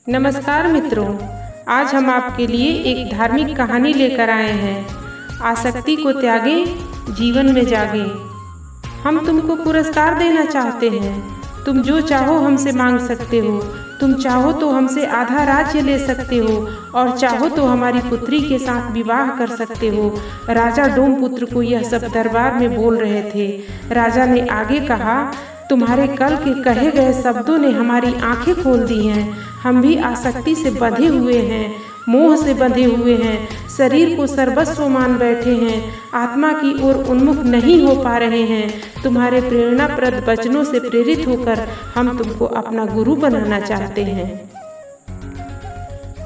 नमस्कार मित्रों, आज हम आपके लिए एक धार्मिक कहानी लेकर आए हैं। आसक्ति को त्यागें, जीवन में जागें। हम तुमको पुरस्कार देना चाहते हैं। तुम जो चाहो हमसे मांग सकते हो। तुम चाहो तो हमसे आधा राज्य ले सकते हो और चाहो तो हमारी पुत्री के साथ विवाह कर सकते हो। राजा डोमपुत्र को यह सब दरबार में बोल रहे थे। राजा ने आगे कहा, तुम्हारे कल के कहे गए शब्दों ने हमारी आंखें खोल दी हैं। हम भी आसक्ति से बंधे हुए हैं, मोह से बंधे हुए हैं, शरीर को सर्वस्व मान बैठे हैं, आत्मा की ओर उन्मुख नहीं हो पा रहे हैं। तुम्हारे प्रेरणाप्रद वचनों से प्रेरित होकर हम तुमको अपना गुरु बनाना चाहते हैं।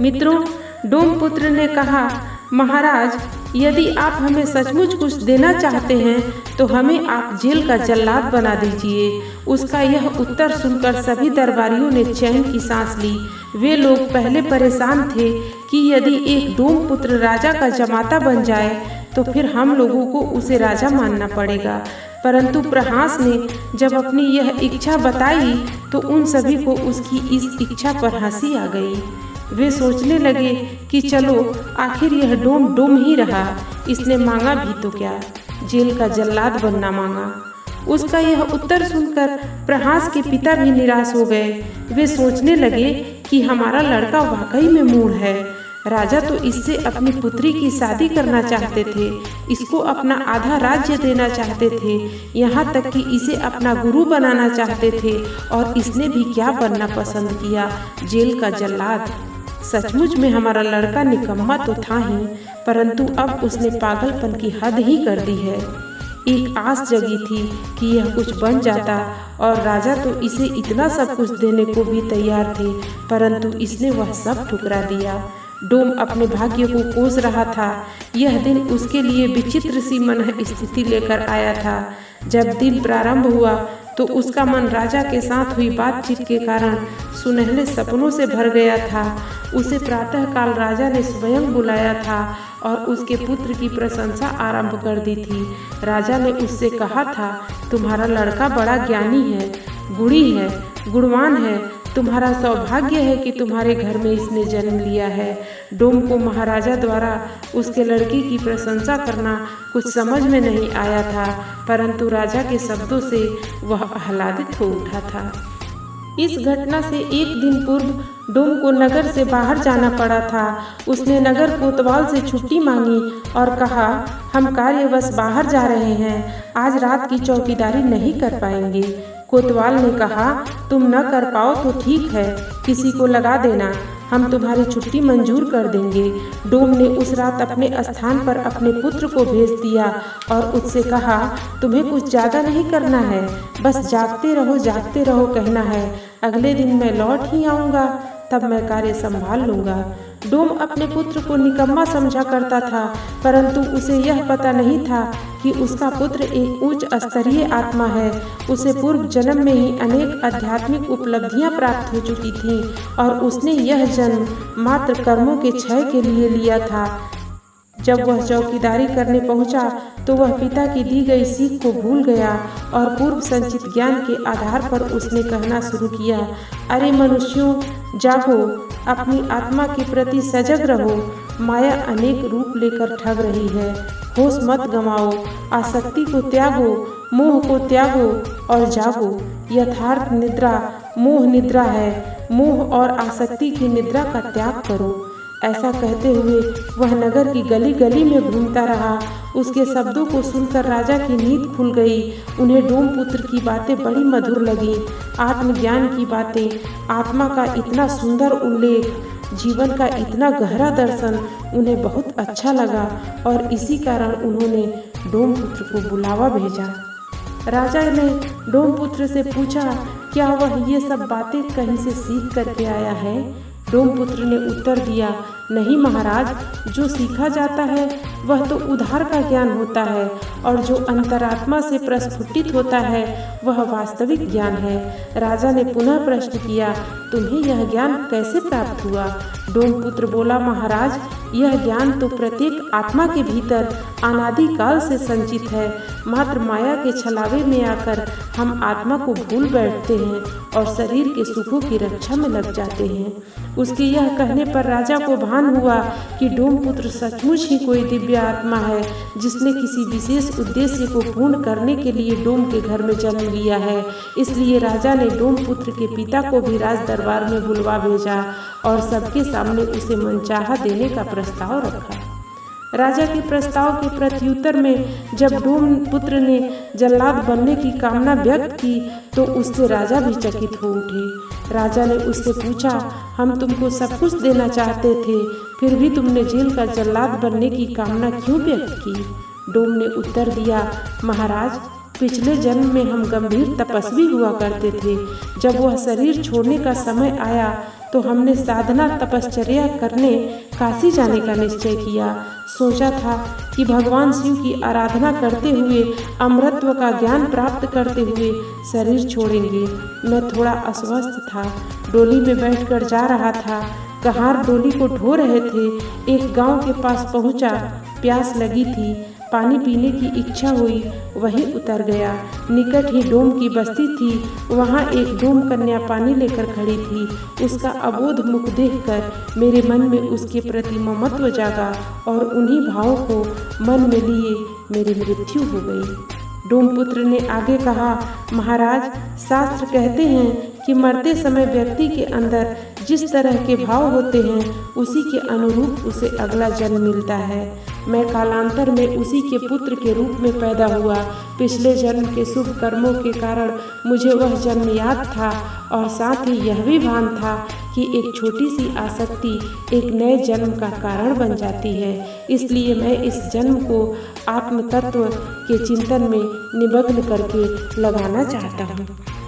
मित्रों, डोमपुत्र ने कहा, महाराज, यदि आप हमें सचमुच कुछ देना चाहते हैं तो हमें आप जेल का जल्लाद बना दीजिए। उसका यह उत्तर सुनकर सभी दरबारियों ने चैन की सांस ली। वे लोग पहले परेशान थे कि यदि एक डोमपुत्र राजा का जमाता बन जाए तो फिर हम लोगों को उसे राजा मानना पड़ेगा, परंतु प्रहास ने जब अपनी यह इच्छा बताई तो उन सभी को उसकी इस इच्छा पर हंसी आ गई। वे सोचने लगे कि चलो, आखिर यह डोम ही रहा, इसने मांगा भी तो क्या, जेल का जल्लाद बनना मांगा। उसका यह उत्तर सुनकर प्रहास के पिता भी निराश हो गए। वे सोचने लगे कि हमारा लड़का वाकई में मूढ़ है। राजा तो इससे अपनी पुत्री की शादी करना चाहते थे, इसको अपना आधा राज्य देना चाहते थे, यहाँ तक कि इसे अपना गुरु बनाना चाहते थे, और इसने भी क्या बनना पसंद किया, जेल का जल्लाद। सचमुच में हमारा लड़का निकम्मा तो था ही, परंतु अब उसने पागलपन की हद ही कर दी है। एक आस जगी थी कि यह कुछ बन जाता, और राजा तो इसे इतना सब कुछ देने को भी तैयार थे, परंतु इसने वह सब ठुकरा दिया। डोम अपने भाग्य को कोस रहा था। यह दिन उसके लिए विचित्र सी मन स्थिति लेकर आया था। जब दिन प्रारंभ हुआ तो उसका मन राजा के साथ हुई बातचीत के कारण सुनहले सपनों से भर गया था। उसे प्रातःकाल राजा ने स्वयं बुलाया था और उसके पुत्र की प्रशंसा आरंभ कर दी थी। राजा ने उससे कहा था, तुम्हारा लड़का बड़ा ज्ञानी है, गुणी है, गुणवान है। तुम्हारा सौभाग्य है कि तुम्हारे घर में इसने जन्म लिया है। डोम को महाराजा द्वारा उसके लड़की की प्रशंसा करना कुछ समझ में नहीं आया था, परंतु राजा के शब्दों से वह आह्लादित हो उठा था। इस घटना से एक दिन पूर्व डोम को नगर से बाहर जाना पड़ा था। उसने नगर कोतवाल से छुट्टी मांगी और कहा, हम कार्यवश बाहर जा रहे हैं, आज रात की चौकीदारी नहीं कर पाएंगे। कोतवाल ने कहा, तुम न कर पाओ तो ठीक है, किसी को लगा देना, हम तुम्हारी छुट्टी मंजूर कर देंगे। डोम ने उस रात अपने स्थान पर अपने पुत्र को भेज दिया और उससे कहा, तुम्हें कुछ ज़्यादा नहीं करना है, बस जागते रहो कहना है। अगले दिन मैं लौट ही आऊँगा, तब मैं कार्य संभाल लूँगा। डोम अपने पुत्र को निकम्मा समझा करता था, परंतु उसे यह पता नहीं था कि उसका पुत्र एक उच्च स्तरीय आत्मा है। उसे पूर्व जन्म में ही अनेक आध्यात्मिक उपलब्धियां प्राप्त हो चुकी थीं और उसने यह जन्म मात्र कर्मों के क्षय के लिए लिया था। जब वह चौकीदारी करने पहुंचा तो वह पिता की दी गई सीख को भूल गया और पूर्व संचित ज्ञान के आधार पर उसने कहना शुरू किया, अरे मनुष्यों, जागो, अपनी आत्मा के प्रति सजग रहो। माया अनेक रूप लेकर ठग रही है। होश मत गंवाओ, आसक्ति को त्यागो, मोह को त्यागो और जागो। यथार्थ निद्रा मोह निद्रा है। मोह और आसक्ति की निद्रा का त्याग करो। ऐसा कहते हुए वह नगर की गली गली में घूमता रहा। उसके शब्दों को सुनकर राजा की नींद खुल गई। उन्हें डोमपुत्र की बातें बड़ी मधुर लगीं। आत्मज्ञान की बातें, आत्मा का इतना सुंदर उल्लेख, जीवन का इतना गहरा दर्शन उन्हें बहुत अच्छा लगा और इसी कारण उन्होंने डोमपुत्र को बुलावा भेजा। राजा ने डोमपुत्र से पूछा, क्या वह ये सब बातें कहीं से सीख करके आया है? डोमपुत्र ने उत्तर दिया, नहीं महाराज, जो सीखा जाता है वह तो उधार का ज्ञान होता है और जो अंतरात्मा से प्रस्फुटित होता है वह वास्तविक ज्ञान है। राजा ने पुनः प्रश्न किया, तुम्हें यह ज्ञान कैसे प्राप्त हुआ? डोमपुत्र बोला, महाराज, यह ज्ञान तो प्रत्येक आत्मा के भीतर अनादिकाल से संचित है। मात्र माया के छलावे में आकर हम आत्मा को भूल बैठते हैं और शरीर के सुखों की रक्षा में लग जाते हैं। उसके यह कहने पर राजा को भान हुआ कि डोमपुत्र सचमुच ही कोई दिव्य आत्मा है, जिसने किसी विशेष उद्देश्य को पूर्ण करने के लिए डोम के घर में जन्म लिया है। इसलिए राजा ने डोमपुत्र के पिता को भी राज दरबार में बुलवा भेजा और सबके सामने उसे मनचाहा देने का प्रस्ताव रखा। राजा के प्रस्ताव के प्रत्युत्तर में जब डोमपुत्र ने जल्लाद बनने की कामना व्यक्त की तो उससे राजा भी चकित हो उठे। राजा ने उससे पूछा, हम तुमको सब कुछ देना चाहते थे, फिर भी तुमने जेल का जल्लाद बनने की कामना क्यों व्यक्त की? डोम ने उत्तर दिया, महाराज, पिछले जन्म में हम गंभीर तपस्वी हुआ करते थे। जब वह शरीर छोड़ने का समय आया तो हमने साधना तपश्चर्या करने काशी जाने का निश्चय किया। सोचा था कि भगवान शिव की आराधना करते हुए अमरत्व का ज्ञान प्राप्त करते हुए शरीर छोड़ेंगे। मैं थोड़ा अस्वस्थ था, डोली में बैठकर जा रहा था। कहार डोली को ढो रहे थे। एक गांव के पास पहुंचा, प्यास लगी थी, पानी पीने की इच्छा हुई, वहीं उतर गया। निकट ही डोम की बस्ती थी, वहाँ एक डोम कन्या पानी लेकर खड़ी थी। उसका अबोध मुख देखकर मेरे मन में उसके प्रति ममत्व जागा और उन्हीं भावों को मन में लिए मेरी मृत्यु हो गई। डोमपुत्र ने आगे कहा, महाराज, शास्त्र कहते हैं कि मरते समय व्यक्ति के अंदर जिस तरह के भाव होते हैं उसी के अनुरूप उसे अगला जन्म मिलता है। मैं कालांतर में उसी के पुत्र के रूप में पैदा हुआ। पिछले जन्म के शुभ कर्मों के कारण मुझे वह जन्म याद था और साथ ही यह भी भान था कि एक छोटी सी आसक्ति एक नए जन्म का कारण बन जाती है। इसलिए मैं इस जन्म को आत्म तत्व के चिंतन में निमग्न करके लगाना चाहता हूँ।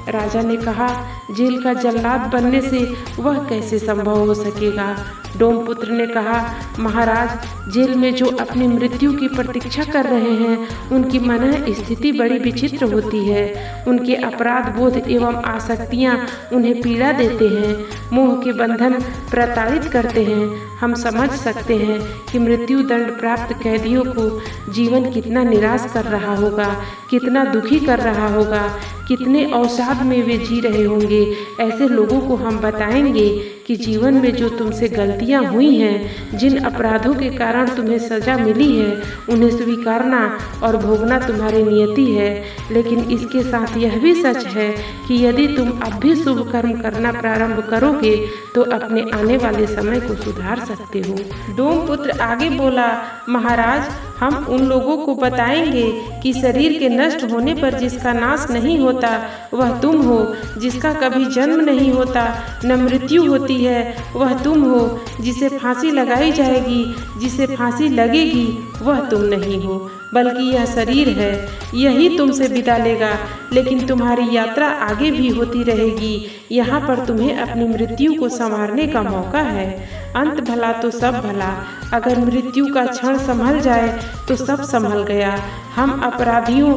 राजा ने कहा, जेल का जल्लाद बनने से वह कैसे संभव हो सकेगा? डोमपुत्र ने कहा, महाराज, जेल में जो अपनी मृत्यु की प्रतीक्षा कर रहे हैं उनकी मन स्थिति बड़ी विचित्र होती है। उनके अपराध बोध एवं आसक्तियां उन्हें पीड़ा देते हैं, मोह के बंधन प्रताड़ित करते हैं। हम समझ सकते हैं कि मृत्यु दंड प्राप्त कैदियों को जीवन कितना निराश कर रहा होगा, कितना दुखी कर रहा होगा, कितने अवसाद में वे जी रहे होंगे। ऐसे लोगों को हम बताएंगे कि जीवन में जो तुमसे गलतियां हुई हैं, जिन अपराधों के कारण तुम्हें सजा मिली है, उन्हें स्वीकारना और भोगना तुम्हारी नियति है। लेकिन इसके साथ यह भी सच है कि यदि तुम अब भी शुभ कर्म करना प्रारंभ करोगे तो अपने आने वाले समय को सुधार सकते हो। डोमपुत्र आगे बोला, महाराज, हम उन लोगों को बताएंगे कि शरीर के नष्ट होने पर जिसका नाश नहीं होता वह तुम हो, जिसका कभी जन्म नहीं होता न मृत्यु होती है वह तुम हो, जिसे फांसी लगाई जाएगी, जिसे फांसी लगेगी वह तुम नहीं हो, बल्कि यह शरीर है, यही तुमसे विदा लेगा। लेकिन तुम्हारी यात्रा आगे भी होती रहेगी। यहाँ पर तुम्हें अपनी मृत्यु को संवारने का मौका है। अंत भला तो सब भला। अगर मृत्यु का क्षण संभल जाए तो सब संभल गया। हम अपराधियों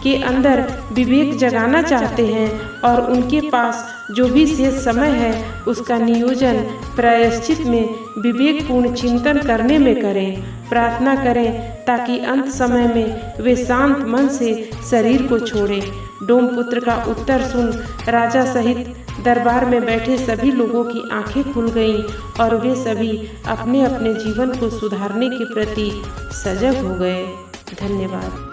के अंदर विवेक जगाना चाहते हैं और उनके पास जो भी शेष समय है उसका नियोजन प्रायश्चित में विवेकपूर्ण चिंतन करने में करें। प्रार्थना करें ताकि अंत समय में वे शांत मन से शरीर को छोड़ें। डोमपुत्र का उत्तर सुन राजा सहित दरबार में बैठे सभी लोगों की आंखें खुल गईं और वे सभी अपने अपने जीवन को सुधारने के प्रति सजग हो गए। धन्यवाद।